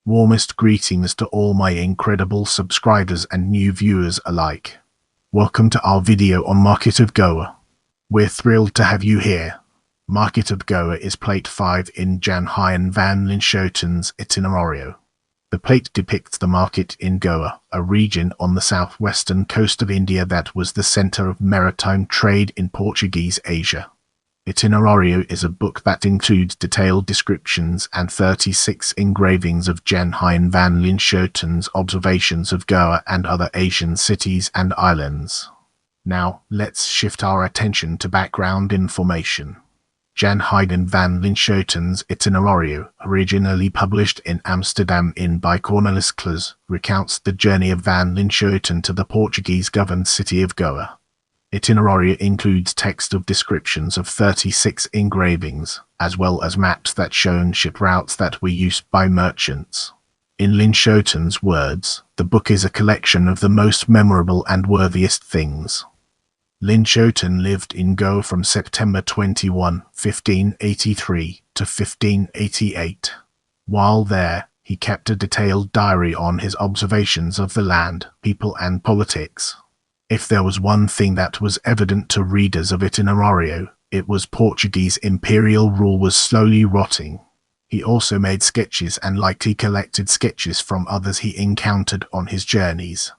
Warmest greetings to all my incredible subscribers and new viewers alike. Welcome to our video on Market of Goa. We're thrilled to have you here. Market of Goa is plate 5 in Jan Huyghen van Linschoten's Itinerario. The plate depicts the market in Goa, a region on the southwestern coast of India that was the center of maritime trade in Portuguese Asia. Itinerario is a book that includes detailed descriptions and 36 engravings of Jan Huyghen van Linschoten's observations of Goa and other Asian cities and islands. Now, let's shift our attention to background information. Jan Huyghen van Linschoten's Itinerario, originally published in Amsterdam by Cornelis Claes, recounts the journey of van Linschoten to the Portuguese-governed city of Goa. Itinerario includes text of descriptions of 36 engravings, as well as maps that show ship routes that were used by merchants. In Linschoten's words, the book is a collection of the most memorable and worthiest things. Linschoten lived in Goa from September 21, 1583 to 1588. While there, he kept a detailed diary on his observations of the land, people and politics. If there was one thing that was evident to readers of Itinerario, it was Portuguese imperial rule was slowly rotting. He also made sketches and likely collected sketches from others he encountered on his journeys.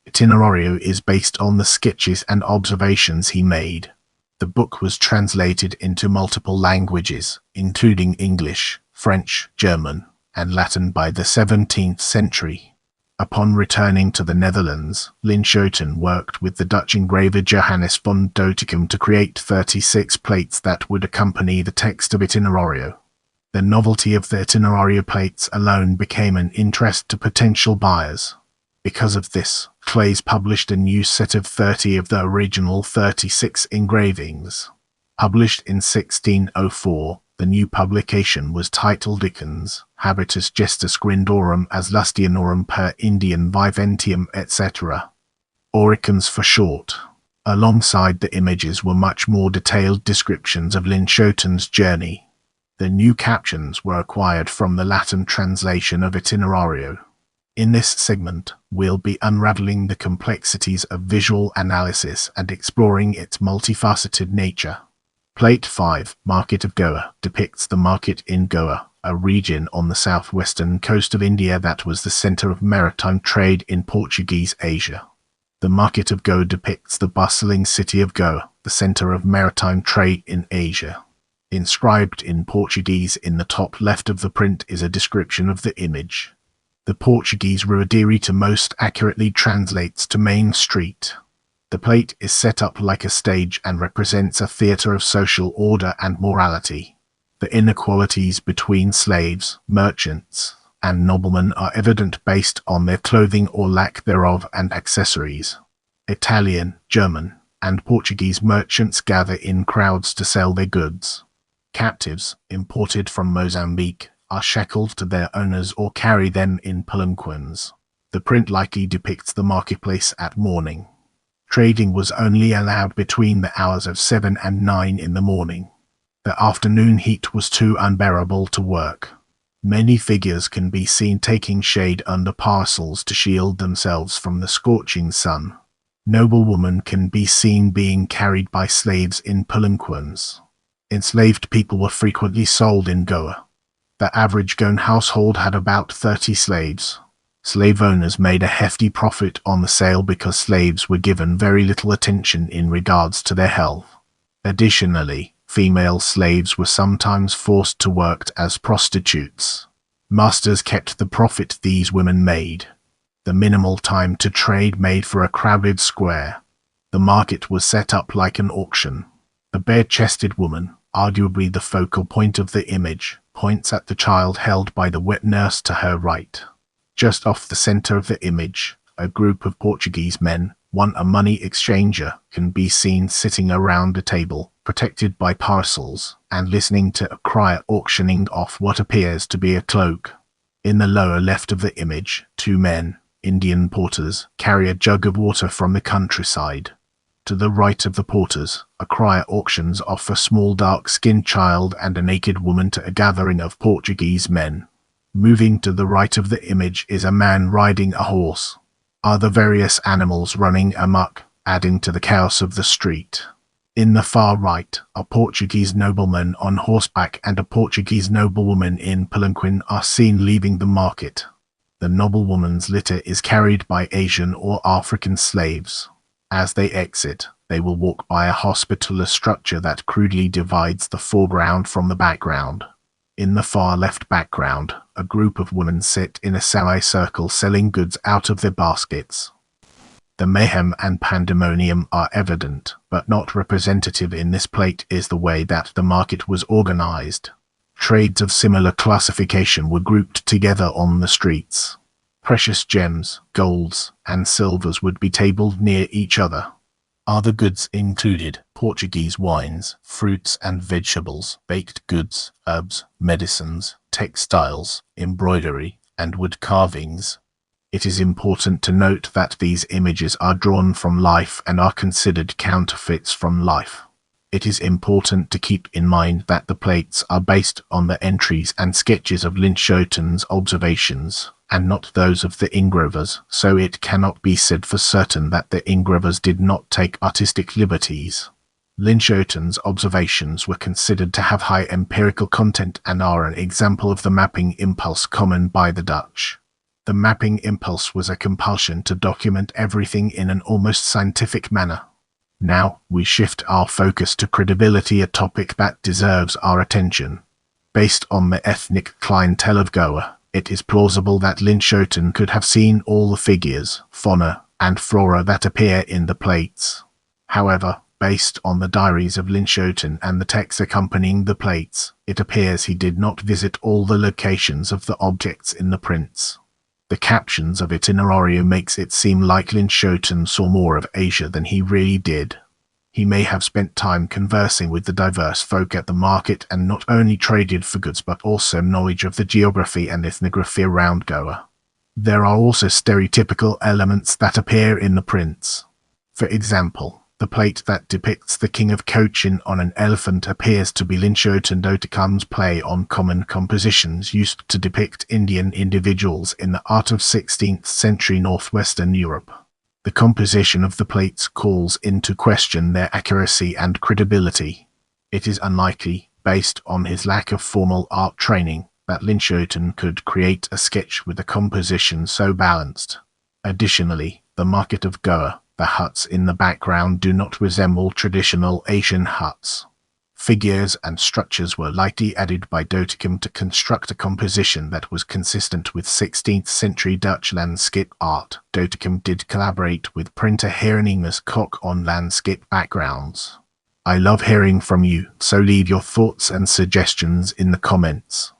Itinerario is based on the sketches and observations he made. The book was translated into multiple languages, including English, French, German, and Latin by the 17th century. Upon returning to the Netherlands, Linschoten worked with the Dutch engraver Johannes van Doetinchem to create 36 plates that would accompany the text of Itinerario. The novelty of the Itinerario plates alone became an interest to potential buyers. Because of this, Claes published a new set of 30 of the original 36 engravings. Published in 1604, the new publication was titled Dickens, Habitus Gestus Grindorum as Lustianorum per Indian Viventium etc. Oricans for short. Alongside the images were much more detailed descriptions of Linschoten's journey. The new captions were acquired from the Latin translation of Itinerario. In this segment, we'll be unraveling the complexities of visual analysis and exploring its multifaceted nature. Plate 5, Market of Goa, depicts the market in Goa, a region on the southwestern coast of India that was the center of maritime trade in Portuguese Asia. The Market of Goa depicts the bustling city of Goa, the center of maritime trade in Asia. Inscribed in Portuguese in the top left of the print is a description of the image. The Portuguese Readerita most accurately translates to Main Street. The plate is set up like a stage and represents a theater of social order and morality. The inequalities between slaves, merchants, and noblemen are evident based on their clothing or lack thereof and accessories. Italian, German, and Portuguese merchants gather in crowds to sell their goods. Captives, imported from Mozambique, are shackled to their owners or carry them in palanquins. The print likely depicts the marketplace at morning. Trading was only allowed between the hours of 7 and 9 in the morning. The afternoon heat was too unbearable to work. Many figures can be seen taking shade under parcels to shield themselves from the scorching sun. Noblewomen can be seen being carried by slaves in palanquins. Enslaved people were frequently sold in Goa. The average Goan household had about 30 slaves. Slave owners made a hefty profit on the sale because slaves were given very little attention in regards to their health. Additionally, female slaves were sometimes forced to work as prostitutes. Masters kept the profit these women made. The minimal time to trade made for a crowded square. The market was set up like an auction. The bare-chested woman, arguably the focal point of the image, points at the child held by the wet nurse to her right. Just off the center of the image, a group of Portuguese men, one a money exchanger, can be seen sitting around a table, protected by parcels, and listening to a crier auctioning off what appears to be a cloak. In the lower left of the image, 2 men, Indian porters, carry a jug of water from the countryside. To the right of the porters, a crier auctions off a small dark-skinned child and a naked woman to a gathering of Portuguese men. Moving to the right of the image is a man riding a horse. Are the various animals running amok, adding to the chaos of the street? In the far right, a Portuguese nobleman on horseback and a Portuguese noblewoman in palanquin are seen leaving the market. The noblewoman's litter is carried by Asian or African slaves. As they exit, they will walk by a hospitaller structure that crudely divides the foreground from the background. In the far left background, a group of women sit in a semicircle selling goods out of their baskets. The mayhem and pandemonium are evident, but not representative in this plate is the way that the market was organized. Trades of similar classification were grouped together on the streets. Precious gems, golds, and silvers would be tabled near each other. Are the goods included Portuguese wines, fruits and vegetables, baked goods, herbs, medicines, textiles, embroidery, and wood carvings? It is important to note that these images are drawn from life and are considered counterfeits from life. It is important to keep in mind that the plates are based on the entries and sketches of Linschoten's observations, and not those of the engravers, so it cannot be said for certain that the engravers did not take artistic liberties. Linschoten's observations were considered to have high empirical content and are an example of the mapping impulse common by the Dutch. The mapping impulse was a compulsion to document everything in an almost scientific manner. Now, we shift our focus to credibility, a topic that deserves our attention. Based on the ethnic clientele of Goa, it is plausible that Linschoten could have seen all the figures, fauna, and flora that appear in the plates. However, based on the diaries of Linschoten and the text accompanying the plates, it appears he did not visit all the locations of the objects in the prints. The captions of Itinerario makes it seem like Linschoten saw more of Asia than he really did. He may have spent time conversing with the diverse folk at the market and not only traded for goods but also knowledge of the geography and ethnography around Goa. There are also stereotypical elements that appear in the prints. For example, the plate that depicts the King of Cochin on an elephant appears to be Linschoten Doticam's play on common compositions used to depict Indian individuals in the art of 16th century northwestern Europe. The composition of the plates calls into question their accuracy and credibility. It is unlikely, based on his lack of formal art training, that Linschoten could create a sketch with a composition so balanced. Additionally, the market of Goa, the huts in the background do not resemble traditional Asian huts. Figures and structures were lightly added by Doticam to construct a composition that was consistent with 16th century Dutch landscape art. Doticam did collaborate with printer Hieronymus Koch on landscape backgrounds. I love hearing from you, so leave your thoughts and suggestions in the comments.